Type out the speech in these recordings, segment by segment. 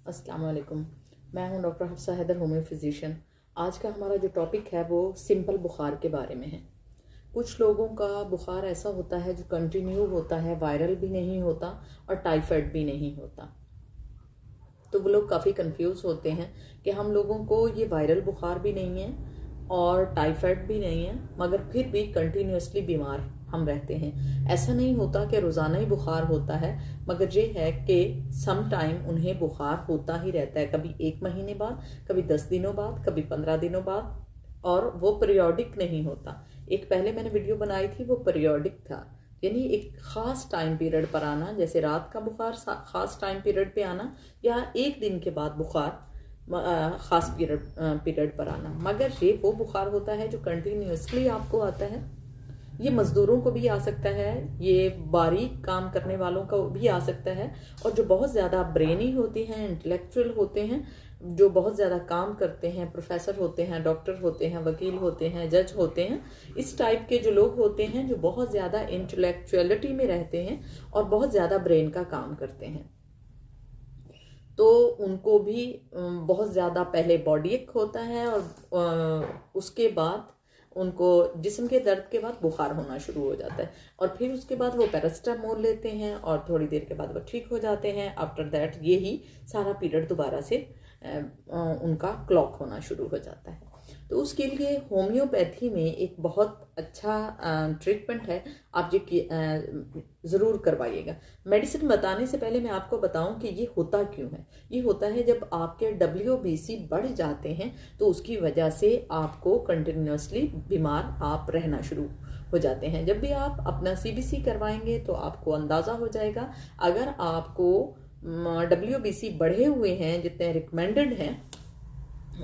अस्सलाम वालेकुम। मैं हूं doctor Hafsa Haider, homeo physician. आज का हमारा जो टॉपिक है वो सिंपल बुखार के बारे में है। कुछ लोगों का बुखार ऐसा होता है जो कंटिन्यू होता है, वायरल भी नहीं होता और टाइफाइड भी नहीं होता। तो वो लोग काफ़ी कंफ्यूज होते हैं कि हम लोगों को ये वायरल बुखार भी नहीं है और टाइफाइड भी नहीं है, मगर फिर भी कंटिन्यूसली बीमार हम रहते हैं। ऐसा नहीं होता कि रोज़ाना ही बुखार होता है, मगर ये है कि सम टाइम उन्हें बुखार होता ही रहता है। कभी 1 महीने बाद, कभी 10 दिनों बाद, कभी 15 दिनों बाद, और वो पीरियोडिक नहीं होता। एक पहले मैंने वीडियो बनाई थी, वो पीरियोडिक था, यानी एक ख़ास टाइम पीरियड पर आना, जैसे रात का बुखार ख़ास टाइम पीरियड पे आना, या एक दिन के बाद बुखार ख़ास पीरियड पर आना। मगर ये वो बुखार होता है जो कंटिन्यूसली आपको आता है। ये मज़दूरों को भी आ सकता है, ये बारीक काम करने वालों को भी आ सकता है, और जो बहुत ज़्यादा ब्रेनी होते हैं, इंटेलेक्चुअल होते हैं, जो बहुत ज़्यादा काम करते हैं, प्रोफेसर होते हैं, डॉक्टर होते हैं, वकील होते हैं, जज होते हैं, इस टाइप के जो लोग होते हैं जो बहुत ज़्यादा इंटेलेक्चुअलिटी में रहते हैं और बहुत ज़्यादा ब्रेन का काम करते हैं, तो उनको भी बहुत ज़्यादा पहले बॉडी एक होता है और उसके बाद उनको जिस्म के दर्द के बाद बुखार होना शुरू हो जाता है, और फिर उसके बाद वो पैरास्टामोल लेते हैं और थोड़ी देर के बाद वो ठीक हो जाते हैं। आफ्टर दैट यही सारा पीरियड दोबारा से उनका क्लॉक होना शुरू हो जाता है। तो उसके लिए होम्योपैथी में एक बहुत अच्छा ट्रीटमेंट है, आप ये ज़रूर करवाइएगा। मेडिसिन बताने से पहले मैं आपको बताऊं कि ये होता क्यों है। ये होता है जब आपके WBC बढ़ जाते हैं तो उसकी वजह से आपको कंटिन्यूसली बीमार आप रहना शुरू हो जाते हैं। जब भी आप अपना CBC करवाएंगे तो आपको अंदाज़ा हो जाएगा। अगर आपको WBC बढ़े हुए हैं, जितने रिकमेंडेड हैं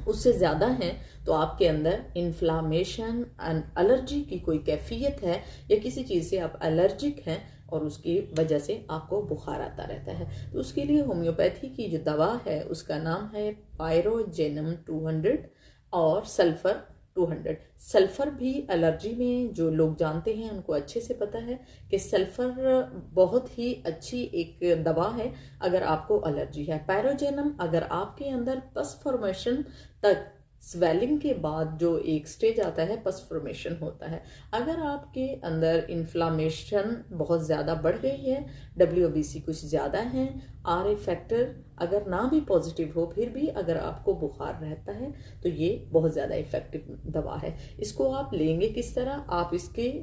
उससे ज़्यादा हैं, तो आपके अंदर इन्फ्लामेशन एंड एलर्जी की कोई कैफियत है, या किसी चीज़ से आप एलर्जिक हैं और उसकी वजह से आपको बुखार आता रहता है। तो उसके लिए होम्योपैथी की जो दवा है उसका नाम है पायरोजेनम 200 और सल्फर 200। सल्फर भी एलर्जी में जो लोग जानते हैं उनको अच्छे से पता है कि सल्फर बहुत ही अच्छी एक दवा है अगर आपको एलर्जी है। पायरोजेनम अगर आपके अंदर पस फॉर्मेशन तक, स्वेलिंग के बाद जो एक स्टेज आता है पस फॉर्मेशन होता है, अगर आपके अंदर इन्फ्लामेशन बहुत ज़्यादा बढ़ गई है, WBC कुछ ज़्यादा है, RA फैक्टर अगर ना भी पॉजिटिव हो फिर भी अगर आपको बुखार रहता है, तो ये बहुत ज़्यादा इफ़ेक्टिव दवा है। इसको आप लेंगे किस तरह? आप इसके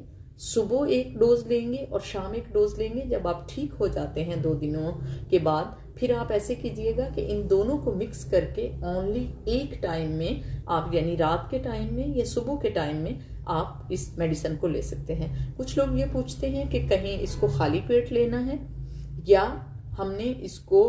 सुबह एक डोज लेंगे और शाम एक डोज लेंगे। जब आप ठीक हो जाते हैं 2 दिनों के बाद, फिर आप ऐसे कीजिएगा कि इन दोनों को मिक्स करके ओनली एक टाइम में आप, यानी रात के टाइम में या सुबह के टाइम में आप इस मेडिसिन को ले सकते हैं। कुछ लोग ये पूछते हैं कि कहीं इसको खाली पेट लेना है या हमने इसको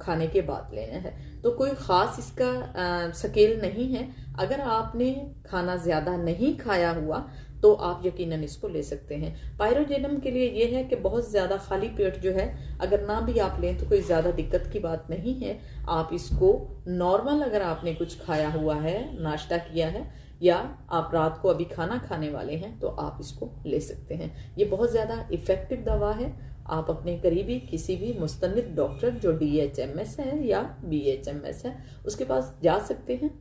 खाने के बाद लेना है। तो कोई ख़ास इसका स्केल नहीं है। अगर आपने खाना ज़्यादा नहीं खाया हुआ तो आप यकीनन इसको ले सकते हैं। पायरोजेनम के लिए ये है कि बहुत ज़्यादा खाली पेट जो है अगर ना भी आप लें तो कोई ज़्यादा दिक्कत की बात नहीं है। आप इसको नॉर्मल, अगर आपने कुछ खाया हुआ है, नाश्ता किया है, या आप रात को अभी खाना खाने वाले हैं, तो आप इसको ले सकते हैं। ये बहुत ज़्यादा इफ़ेक्टिव दवा है। आप अपने करीबी किसी भी मुस्तनिद डॉक्टर जो DHMS है या BHMS है उसके पास जा सकते हैं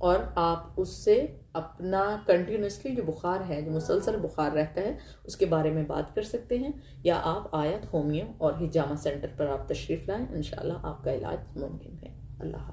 और आप उससे अपना कंटिन्यूसली जो बुखार है, जो मुसलसल बुखार रहता है, उसके बारे में बात कर सकते हैं। या आप आयत होमियो और हिजामा सेंटर पर आप तशरीफ़ लाएं, इंशाल्लाह आपका इलाज मुमकिन है। अल्लाह।